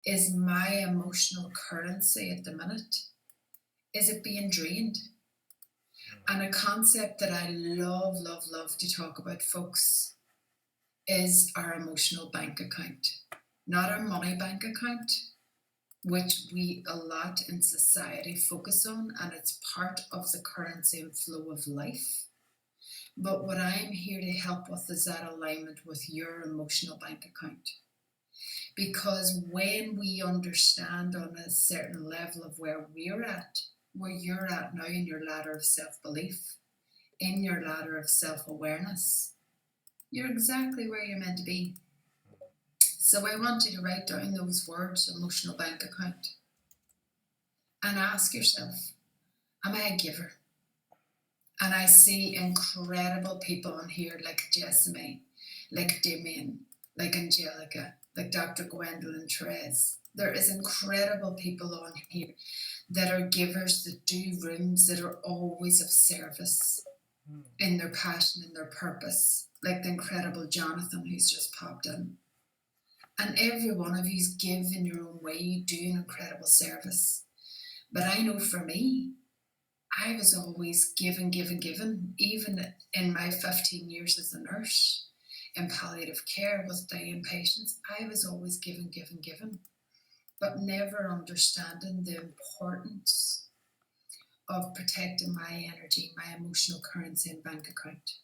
Is my emotional currency at the minute, is it being drained? And a concept that I love, love, love to talk about, folks, is our emotional bank account. Not our money bank account, which we a lot in society focus on, and it's part of the currency and flow of life. But what I'm here to help with is that alignment with your emotional bank account. Because when we understand on a certain level of where we're at, where you're at now in your ladder of self-belief, in your ladder of self-awareness, you're exactly where you're meant to be. So I want you to write down those words, emotional bank account, and ask yourself, am I a giver? And I see incredible people on here like Jessamy, like Damien, like Angelica, like Dr. Gwendolyn Therese. There is incredible people on here that are givers, that do rooms, that are always of service in their passion, in their purpose, like the incredible Jonathan who's just popped in. And every one of you give in your own way, you do an incredible service. But I know for me, I was always giving, even in my 15 years as a nurse in palliative care with dying patients. I was always giving, but never understanding the importance of protecting my energy, my emotional currency and bank account.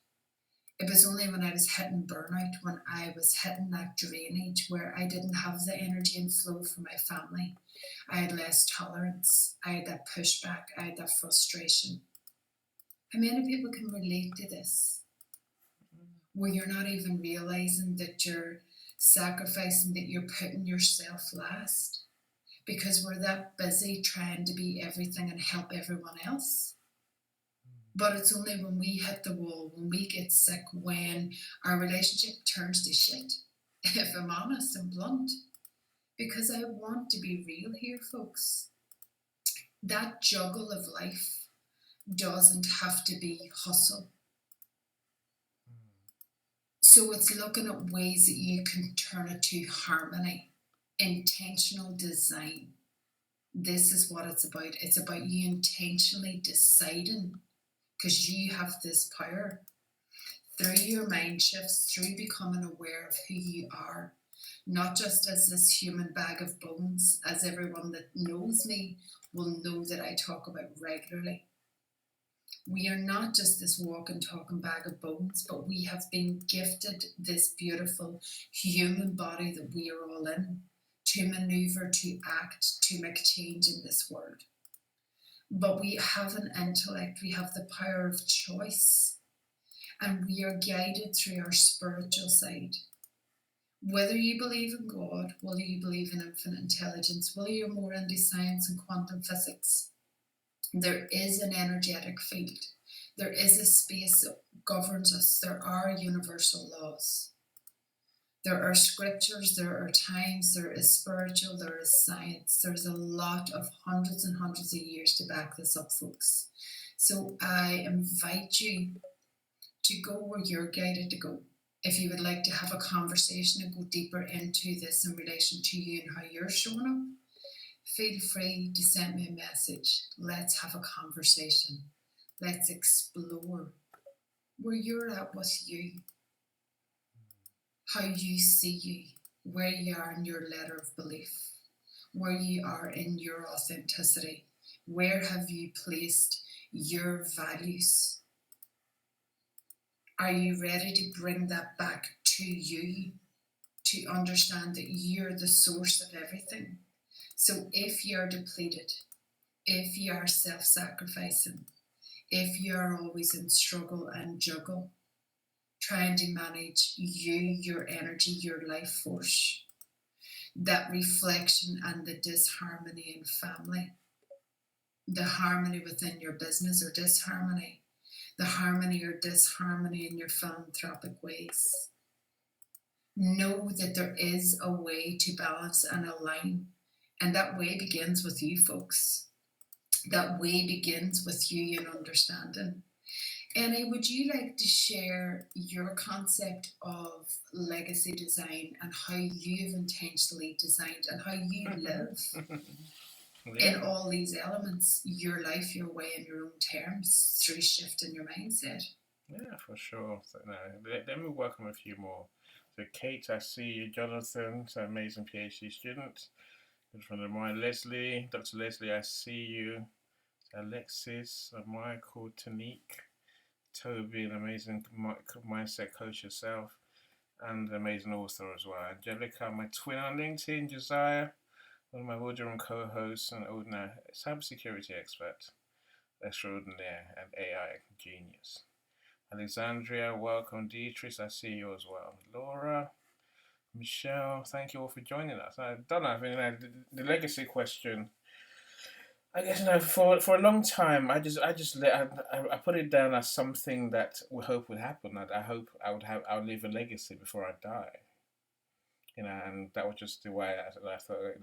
It was only when I was hitting burnout, when I was hitting that drainage where I didn't have the energy and flow for my family. I had less tolerance. I had that pushback. I had that frustration. How many people can relate to this? Where you're not even realizing that you're sacrificing, that you're putting yourself last because we're that busy trying to be everything and help everyone else. But it's only when we hit the wall, when we get sick, when our relationship turns to shit, if I'm honest and blunt. Because I want to be real here, folks. That juggle of life doesn't have to be hustle. So it's looking at ways that you can turn it to harmony, intentional design. This is what it's about. It's about you intentionally deciding, because you have this power through your mind shifts, through becoming aware of who you are, not just as this human bag of bones, as everyone that knows me will know that I talk about regularly. We are not just this walking, talking bag of bones, but we have been gifted this beautiful human body that we are all in to maneuver, to act, to make change in this world. But we have an intellect, we have the power of choice, and we are guided through our spiritual side. Whether you believe in God, whether you believe in infinite intelligence, whether you're more into science and quantum physics, there is an energetic field. There is a space that governs us. There are universal laws. There are scriptures, there are times, there is spiritual, there is science. There's a lot of hundreds and hundreds of years to back this up, folks. So I invite you to go where you're guided to go. If you would like to have a conversation and go deeper into this in relation to you and how you're showing up, feel free to send me a message. Let's have a conversation. Let's explore where you're at with you, how you see you, where you are in your letter of belief, where you are in your authenticity, where have you placed your values. Are you ready to bring that back to you, to understand that you're the source of everything? So if you're depleted, if you are self-sacrificing, if you're always in struggle and juggle, trying to manage you, your energy, your life force, that reflection and the disharmony in family, the harmony within your business or disharmony, the harmony or disharmony in your philanthropic ways. Know that there is a way to balance and align, and that way begins with you, folks. That way begins with you in understanding. Annie, would you like to share your concept of legacy design and how you've intentionally designed and how you live in Yeah, all these elements, your life, your way, in your own terms, through shifting your mindset? yeah, for sure. So, no, let me welcome a few more. So, Kate, I see you. Jonathan, so amazing PhD student. Good friend of mine, Leslie, Dr. Leslie, I see you. Alexis, Michael, Tanique, Toby, an amazing mindset coach yourself, and an amazing author as well. Angelica, my twin on LinkedIn, Josiah, one of my Woodrow co-hosts, and Odina, cybersecurity expert extraordinaire and AI genius. Alexandria, welcome. Dietrich, I see you as well. Laura, Michelle, thank you all for joining us. I don't know, the legacy question. I guess for a long time I put it down as something that we hope would happen. I hope I would leave a legacy before I die. And that was just the way I thought.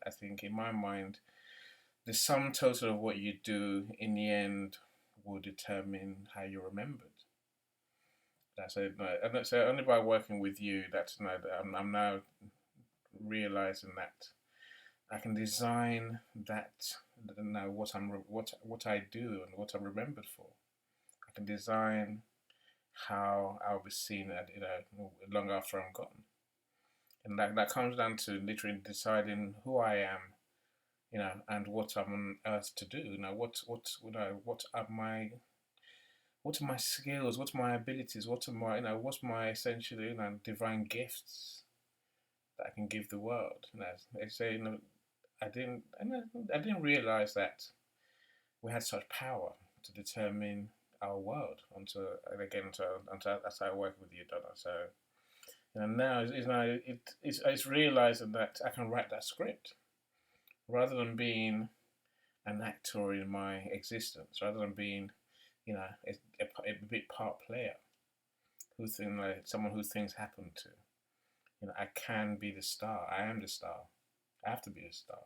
I think in my mind, the sum total of what you do in the end will determine how you're remembered. That's it. No, and so only by working with you I'm now realizing that I can design that know what I do and what I'm remembered for. I can design how I'll be seen at long after I'm gone, and that comes down to literally deciding who I am, and what I'm on earth to do. What are my skills? What are my abilities? What's my essentially divine gifts that I can give the world? They say, I didn't realize that we had such power to determine our world until I started working with you, Donna. So now it's realizing that I can write that script rather than being an actor in my existence, rather than being a bit part player someone who things happen to. I can be the star. I am the star. I have to be the star.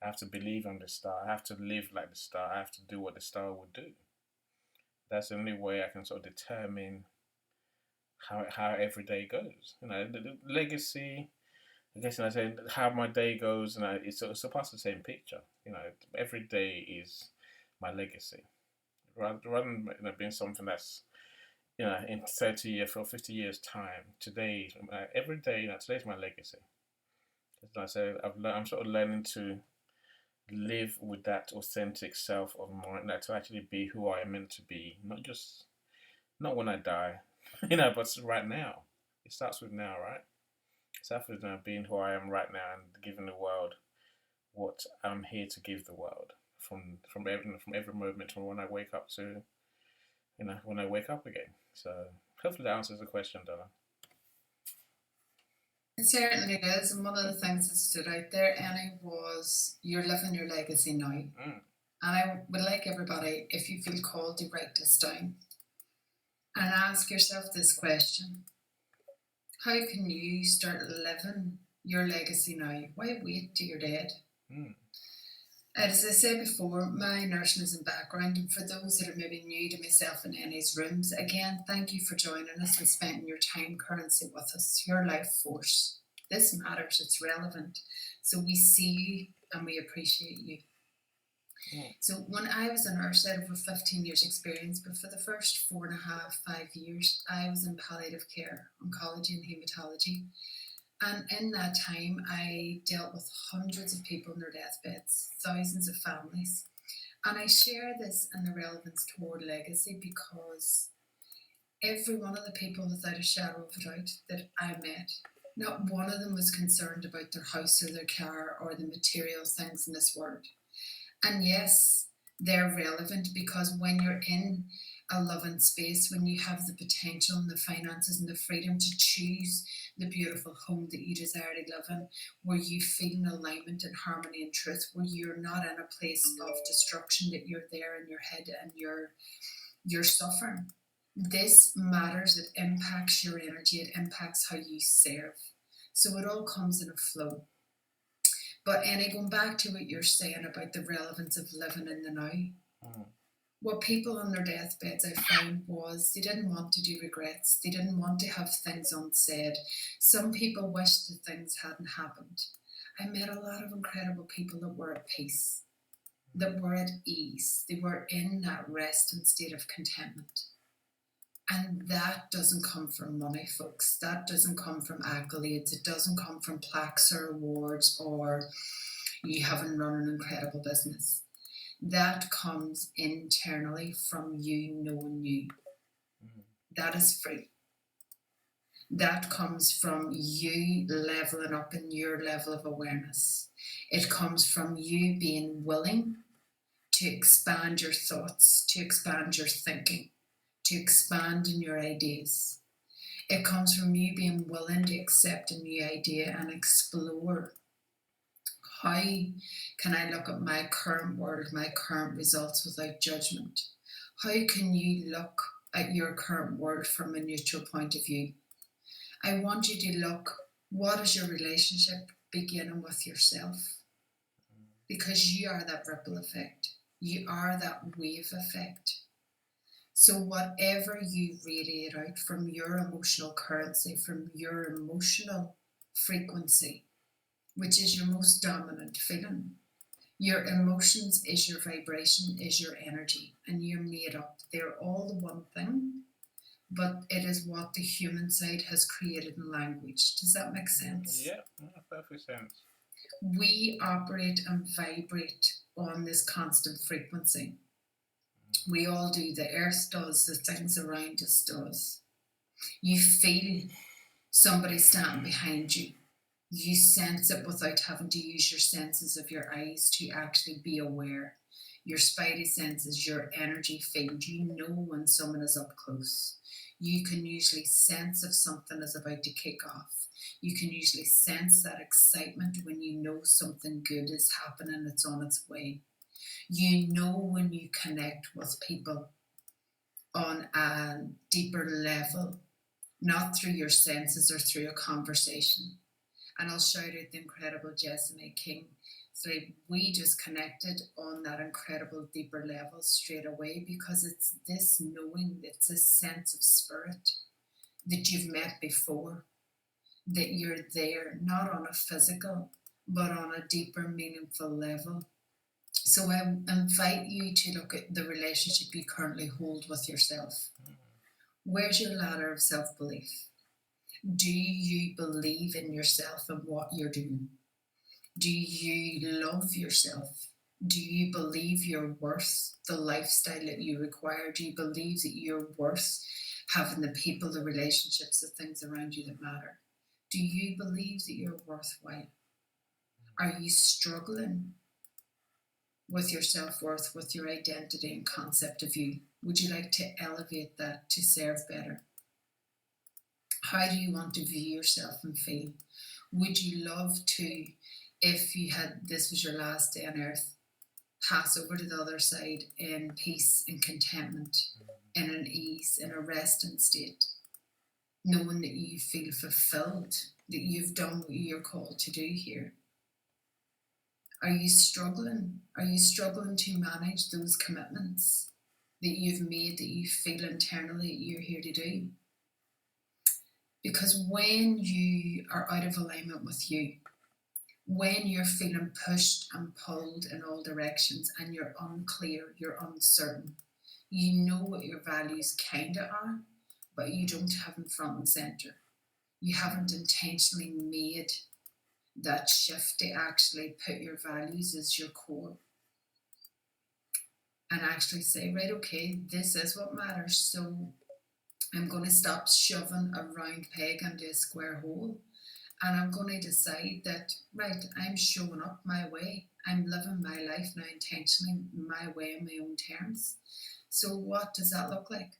I have to believe I'm the star. I have to live like the star. I have to do what the star would do. That's the only way I can sort of determine how every day goes. The legacy. I guess I say how my day goes, and it's sort of surpassed the same picture. Every day is my legacy, rather than being something that's in 30 years or 50 years time. Today, every day, today's my legacy. As I say, I'm sort of learning to live with that authentic self of mine, to actually be who I am meant to be, not when I die, but right now. It starts with now, right? It starts with being who I am right now and giving the world what I'm here to give the world from every moment from when I wake up to when I wake up again. So hopefully that answers the question, Donna. It certainly does. And one of the things that stood out there, Annie, was you're living your legacy now. Mm. And I would like everybody, if you feel called, to write this down and ask yourself this question: how can you start living your legacy now? Why wait till you're dead? Mm. As I said before, my nursing is in background, and for those that are maybe new to myself and Annie's rooms, again, thank you for joining us and spending your time currency with us, your life force. This matters, it's relevant. So we see you and we appreciate you. So when I was a nurse, I had over 15 years experience, but for the first 4.5, 5 years, I was in palliative care, oncology and haematology. And in that time, I dealt with hundreds of people in their deathbeds, thousands of families. And I share this in the relevance toward legacy because every one of the people, without a shadow of a doubt, that I met, not one of them was concerned about their house or their car or the material things in this world. And yes, they're relevant because when you're in a loving space, when you have the potential and the finances and the freedom to choose the beautiful home that you desire to live in, where you feel an alignment and harmony and truth, where you're not in a place of destruction, that you're there in your head and you're suffering. This matters. It impacts your energy. It impacts how you serve. So it all comes in a flow. But Annie, going back to what you're saying about the relevance of living in the now, what people on their deathbeds I found was they didn't want to do regrets. They didn't want to have things unsaid. Some people wished that things hadn't happened. I met a lot of incredible people that were at peace, that were at ease. They were in that rest and state of contentment. And that doesn't come from money, folks. That doesn't come from accolades. It doesn't come from plaques or awards or you haven't run an incredible business. That comes internally from you knowing you. That is free. That comes from you leveling up in your level of awareness. It comes from you being willing to expand your thoughts, to expand your thinking, to expand in your ideas. It comes from you being willing to accept a new idea and explore. How can I look at my current world, my current results without judgment? How can you look at your current world from a neutral point of view? I want you to look, what is your relationship beginning with yourself? Because you are that ripple effect. You are that wave effect. So whatever you radiate out from your emotional currency, from your emotional frequency, which is your most dominant feeling, your emotions is your vibration, is your energy, and you're made up. They're all the one thing, but it is what the human side has created in language. Does that make sense? Yeah, perfect sense. We operate and vibrate on this constant frequency. We all do. The earth does, the things around us does. You feel somebody standing behind you. You sense it without having to use your senses of your eyes to actually be aware. Your spidey senses, your energy field, you know when someone is up close. You can usually sense if something is about to kick off. You can usually sense that excitement when you know something good is happening, it's on its way. You know when you connect with people on a deeper level, not through your senses or through a conversation. And I'll shout out the incredible Jessamy King. So we just connected on that incredible deeper level straight away because it's this knowing, it's this sense of spirit that you've met before, that you're there, not on a physical, but on a deeper, meaningful level. So I invite you to look at the relationship you currently hold with yourself. Where's your ladder of self-belief? Do you believe in yourself and what you're doing? Do you love yourself? Do you believe you're worth the lifestyle that you require? Do you believe that you're worth having the people, the relationships, the things around you that matter? Do you believe that you're worthwhile? Are you struggling with your self-worth, with your identity and concept of you? Would you like to elevate that to serve better? How do you want to view yourself and feel? Would you love to, if you had, this was your last day on earth, pass over to the other side in peace and contentment, in an ease, in a resting state, knowing that you feel fulfilled, that you've done what you're called to do here? Are you struggling? Are you struggling to manage those commitments that you've made, that you feel internally that you're here to do? Because when you are out of alignment with you, when you're feeling pushed and pulled in all directions and you're unclear, you're uncertain, you know what your values kind of are, but you don't have them front and centre. You haven't intentionally made that shift to actually put your values as your core and actually say, right, okay, this is what matters. So I'm going to stop shoving a round peg into a square hole, and I'm going to decide that, right, I'm showing up my way. I'm living my life now intentionally, my way, on my own terms. So what does that look like?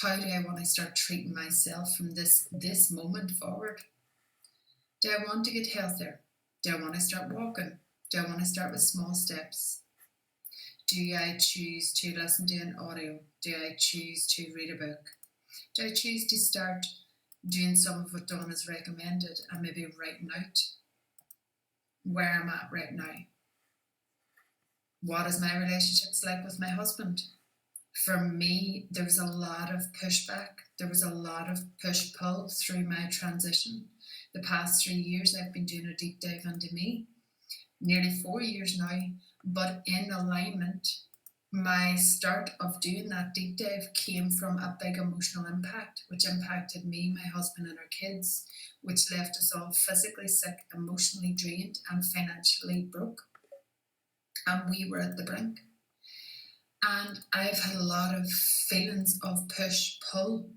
How do I want to start treating myself from this moment forward? Do I want to get healthier? Do I want to start walking? Do I want to start with small steps? Do I choose to listen to an audio? Do I choose to read a book? Do I choose to start doing some of what Dawn has recommended and maybe writing out where I'm at right now? What is my relationships like with my husband? For me, there was a lot of pushback. There was a lot of push pull through my transition. The past 3 years, I've been doing a deep dive into me, nearly 4 years now, but in alignment. My start of doing that deep dive came from a big emotional impact, which impacted me, my husband, and our kids, which left us all physically sick, emotionally drained, and financially broke. And we were at the brink. And I've had a lot of feelings of push pull,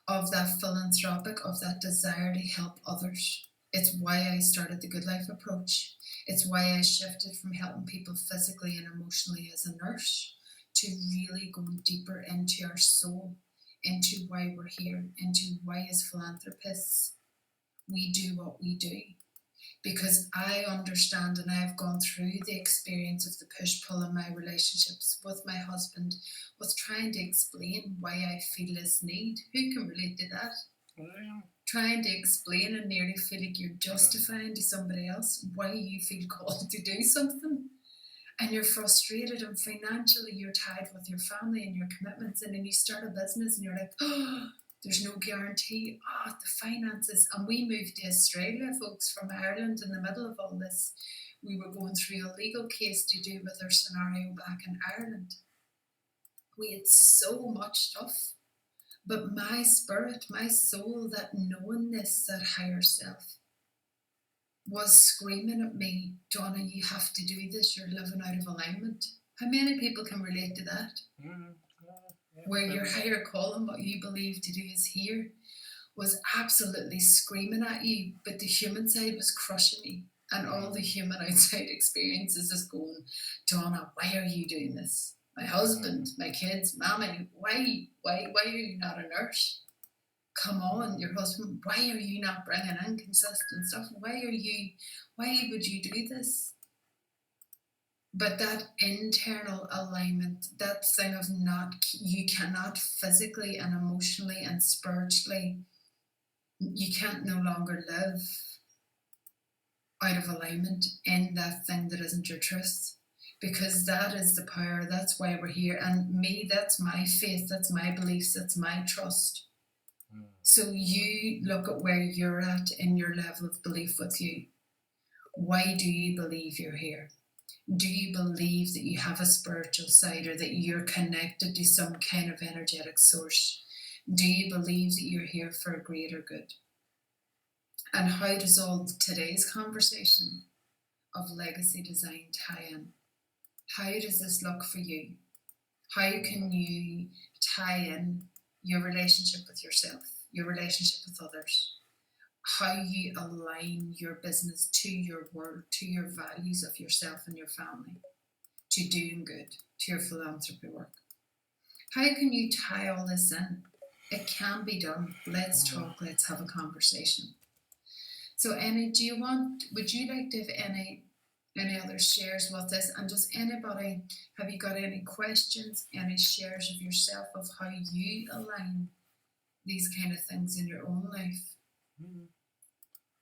of that philanthropic, of that desire to help others. It's why I started the Good Life approach. It's why I shifted from helping people physically and emotionally as a nurse to really going deeper into our soul, into why we're here, into why, as philanthropists, we do what we do. Because I understand and I've gone through the experience of the push pull in my relationships with my husband, with trying to explain why I feel this need. Who can relate to that? Yeah. Trying to explain and nearly feel like you're justifying to somebody else why you feel called to do something. And you're frustrated, and financially you're tied with your family and your commitments, and then you start a business and you're like, oh, there's no guarantee. The finances. And we moved to Australia, folks, from Ireland in the middle of all this. We were going through a legal case to do with our scenario back in Ireland. We had so much stuff. But my spirit, my soul, that knowingness, that higher self, was screaming at me, Donna, you have to do this. You're living out of alignment. How many people can relate to that? Where your higher calling, what you believe to do is here, was absolutely screaming at you, but the human side was crushing me. And all the human outside experiences is going, Donna, why are you doing this? My husband, my kids, Mommy, why are you not a nurse? Come on, your husband, why are you not bringing in consistent stuff? Why would you do this? But that internal alignment, that thing of you cannot physically and emotionally and spiritually, you can't no longer live out of alignment in that thing that isn't your truth. Because that is the power, that's why we're here. And me, that's my faith, that's my beliefs, that's my trust. So you look at where you're at in your level of belief with you. Why do you believe you're here? Do you believe that you have a spiritual side, or that you're connected to some kind of energetic source? Do you believe that you're here for a greater good? And how does all today's conversation of legacy design tie in? How does this look for you? How can you tie in your relationship with yourself, your relationship with others, how you align your business to your world, to your values of yourself and your family, to doing good, to your philanthropy work? How can you tie all this in? It can be done. Let's talk, let's have a conversation. So Annie, would you like to have any other shares with this? And does anybody, have you got any questions, any shares of yourself of how you align these kind of things in your own life?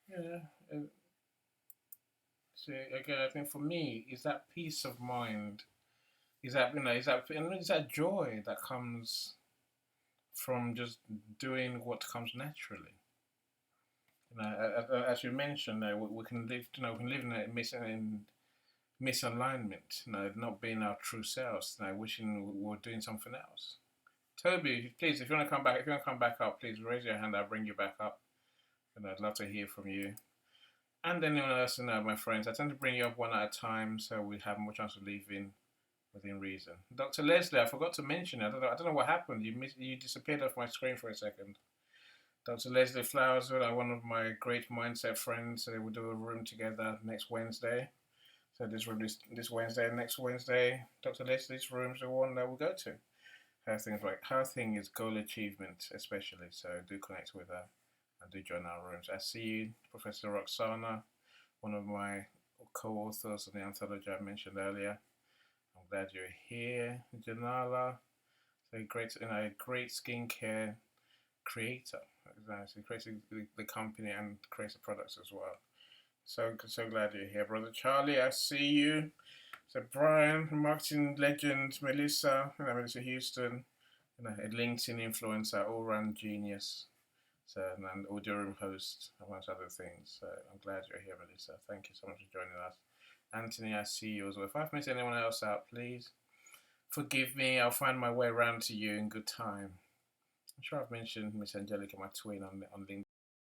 Yeah. So again, I think for me, is that peace of mind, is that joy that comes from just doing what comes naturally. As you mentioned, we can live, we can live in misalignment, not being our true selves, wishing we were doing something else. Toby, please, if you want to come back, up, please raise your hand. I'll bring you back up, and I'd love to hear from you. And anyone else, my friends, I tend to bring you up one at a time, so we have more chance of leaving within reason. Dr. Leslie, I forgot to mention it. I don't know what happened. You disappeared off my screen for a second. Dr. Leslie Flowers, one of my great mindset friends, we'll do a room together next Wednesday. So this Wednesday and next Wednesday, Dr. Leslie's room's the one that we'll go to. Her thing is goal achievement, especially. So do connect with her and do join our rooms. I see you, Professor Roxana, one of my co-authors of the anthology I mentioned earlier. I'm glad you're here, Janala. So great skincare creator. He creates the company and creates the products as well. So glad you're here, brother Charlie. I see you. So Brian, marketing legend, Melissa, Melissa Houston, a LinkedIn influencer, all-round genius, so and audio room host, amongst other things. So I'm glad you're here, Melissa. Thank you so much for joining us. Anthony, I see you as well. If I've missed anyone else out, please forgive me. I'll find my way around to you in good time. I'm sure I've mentioned Miss Angelica, my twin, on LinkedIn.